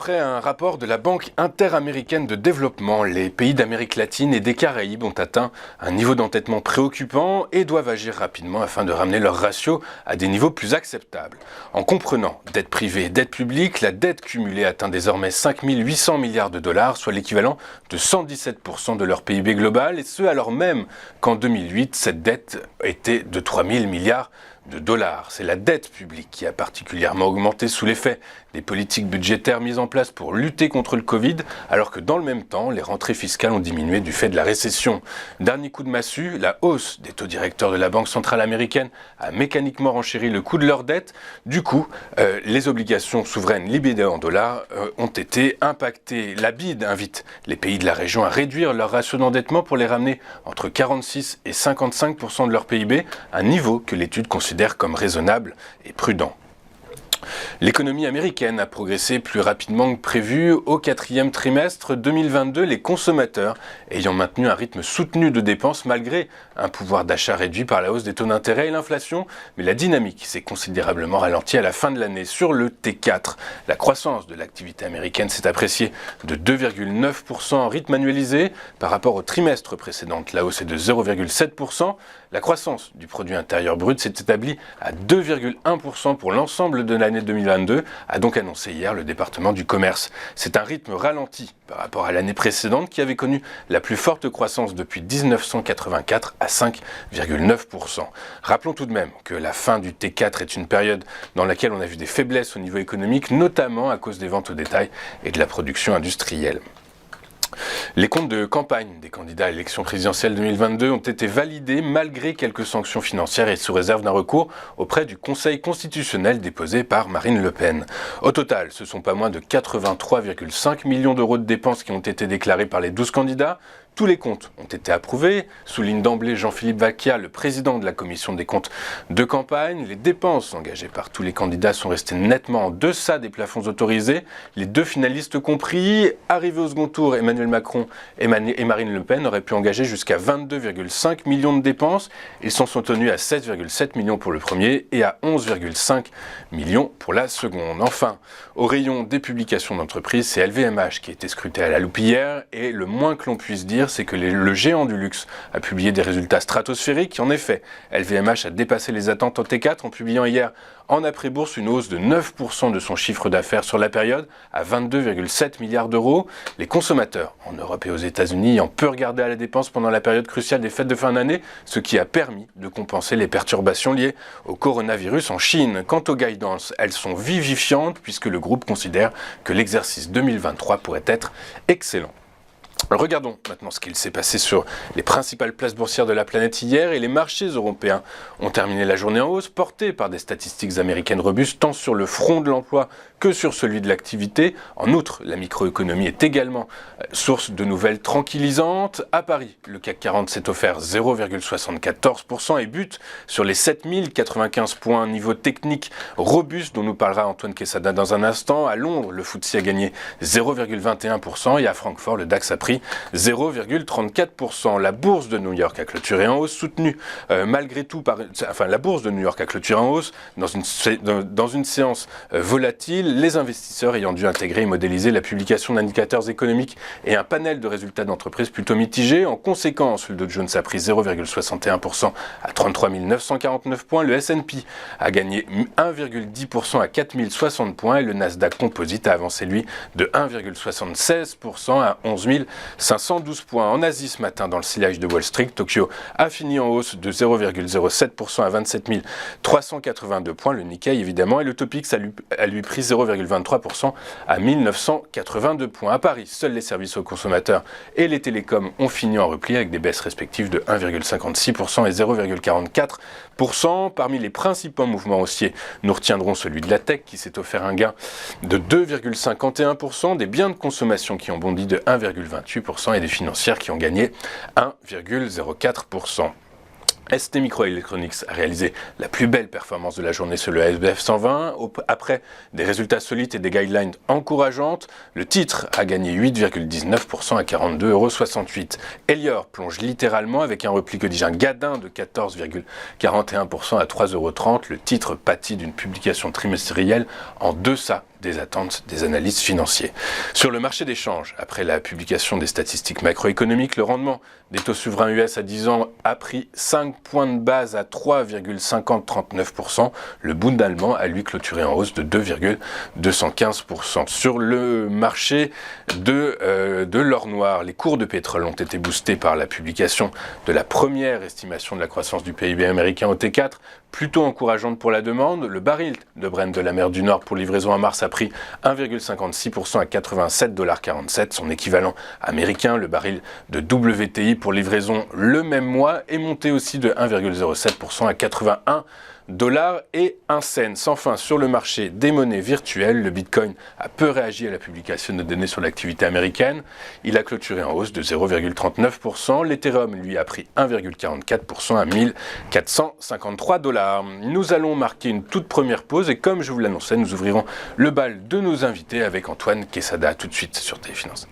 D'après un rapport de la Banque interaméricaine de développement, les pays d'Amérique latine et des Caraïbes ont atteint un niveau d'endettement préoccupant et doivent agir rapidement afin de ramener leur ratio à des niveaux plus acceptables. En comprenant dette privée et dette publique, la dette cumulée atteint désormais 5 800 milliards de dollars, soit l'équivalent de 117% de leur PIB global, et ce alors même qu'en 2008, cette dette était de 3 000 milliards de dollars. C'est la dette publique qui a particulièrement augmenté sous l'effet des politiques budgétaires mises en place pour lutter contre le Covid, alors que dans le même temps, les rentrées fiscales ont diminué du fait de la récession. Dernier coup de massue, la hausse des taux directeurs de la Banque centrale américaine a mécaniquement renchéri le coût de leur dette. Du coup, les obligations souveraines libellées en dollars ont été impactées. La BID invite les pays de la région à réduire leur ratio d'endettement pour les ramener entre 46 et 55% de leur PIB, un niveau que l'étude considère comme raisonnable et prudent. L'économie américaine a progressé plus rapidement que prévu. Au quatrième trimestre 2022, les consommateurs ayant maintenu un rythme soutenu de dépenses malgré un pouvoir d'achat réduit par la hausse des taux d'intérêt et l'inflation, mais la dynamique s'est considérablement ralentie à la fin de l'année. Sur le T4, la croissance de l'activité américaine s'est appréciée de 2,9% en rythme annualisé par rapport au trimestre précédent. La hausse est de 0,7%. La croissance du produit intérieur brut s'est établie à 2,1% pour l'ensemble de l'année 2022, a donc annoncé hier le département du commerce. C'est un rythme ralenti par rapport à l'année précédente qui avait connu la plus forte croissance depuis 1984 à 5,9%. Rappelons tout de même que la fin du T4 est une période dans laquelle on a vu des faiblesses au niveau économique, notamment à cause des ventes au détail et de la production industrielle. Les comptes de campagne des candidats à l'élection présidentielle 2022 ont été validés malgré quelques sanctions financières et sous réserve d'un recours auprès du Conseil constitutionnel déposé par Marine Le Pen. Au total, ce sont pas moins de 83,5 millions d'euros de dépenses qui ont été déclarés par les 12 candidats. Tous les comptes ont été approuvés, souligne d'emblée Jean-Philippe Vacchia, le président de la commission des comptes de campagne. Les dépenses engagées par tous les candidats sont restées nettement en deçà des plafonds autorisés. Les deux finalistes compris, arrivés au second tour, Emmanuel Macron et Marine Le Pen auraient pu engager jusqu'à 22,5 millions de dépenses. Ils s'en sont tenus à 7,7 millions pour le premier et à 11,5 millions pour la seconde. Enfin, au rayon des publications d'entreprises, c'est LVMH qui a été scruté à la loupe hier et le moins que l'on puisse dire, c'est que le géant du luxe a publié des résultats stratosphériques. En effet, LVMH a dépassé les attentes en T4 en publiant hier en après-bourse une hausse de 9% de son chiffre d'affaires sur la période à 22,7 milliards d'euros. Les consommateurs en Europe et aux États-Unis ont peu regardé à la dépense pendant la période cruciale des fêtes de fin d'année, ce qui a permis de compenser les perturbations liées au coronavirus en Chine. Quant aux guidances, elles sont vivifiantes puisque le groupe considère que l'exercice 2023 pourrait être excellent. Regardons maintenant ce qu'il s'est passé sur les principales places boursières de la planète hier, et les marchés européens ont terminé la journée en hausse, portés par des statistiques américaines robustes tant sur le front de l'emploi que sur celui de l'activité. En outre, la microéconomie est également source de nouvelles tranquillisantes. À Paris, le CAC 40 s'est offert 0,74% et bute sur les 7095 points, niveau technique robuste dont nous parlera Antoine Quesada dans un instant. À Londres, le FTSE a gagné 0,21% et à Francfort, le DAX a pris 0,34%. La bourse de New York a clôturé en hausse, soutenue malgré tout par... la bourse de New York a clôturé en hausse dans une séance volatile, les investisseurs ayant dû intégrer et modéliser la publication d'indicateurs économiques et un panel de résultats d'entreprises plutôt mitigés. En conséquence, le Dow Jones a pris 0,61% à 33 949 points, le S&P a gagné 1,10% à 4060 points et le Nasdaq Composite a avancé lui de 1,76% à 11 512 points. En Asie ce matin, dans le sillage de Wall Street, Tokyo a fini en hausse de 0,07% à 27 382 points, le Nikkei évidemment, et le Topix a lui pris 0,23% à 1982 points. À Paris, seuls les services aux consommateurs et les télécoms ont fini en repli avec des baisses respectives de 1,56% et 0,44%. Parmi les principaux mouvements haussiers, nous retiendrons celui de la tech qui s'est offert un gain de 2,51%, des biens de consommation qui ont bondi de 1,28% et des financières qui ont gagné 1,04%. ST Microelectronics a réalisé la plus belle performance de la journée sur le SBF 120. Après des résultats solides et des guidelines encourageantes, le titre a gagné 8,19% à 42,68 €. Elior plonge littéralement avec un repli, que dis-je, un gadin de 14,41% à 3,30 €. Le titre pâtit d'une publication trimestrielle en deçà des attentes des analystes financiers. Sur le marché des changes, après la publication des statistiques macroéconomiques, le rendement des taux souverains US à 10 ans a pris 5 points de base à 3,5039%. Le Bund allemand a lui clôturé en hausse de 2,215%. Sur le marché de l'or noir, les cours de pétrole ont été boostés par la publication de la première estimation de la croissance du PIB américain au T4, plutôt encourageante pour la demande. Le baril de Brent de la mer du Nord pour livraison à mars a pris 1,56% à 87,47 $. Son équivalent américain, le baril de WTI pour livraison le même mois, est monté aussi de 1,07% à 81 et 1 cent. Sans fin, sur le marché des monnaies virtuelles, le Bitcoin a peu réagi à la publication de données sur l'activité américaine. Il a clôturé en hausse de 0,39%. L'Ethereum, lui, a pris 1,44% à 1453 $. Nous allons marquer une toute première pause et comme je vous l'annonçais, nous ouvrirons le bal de nos invités avec Antoine Quesada tout de suite sur Téléfinance.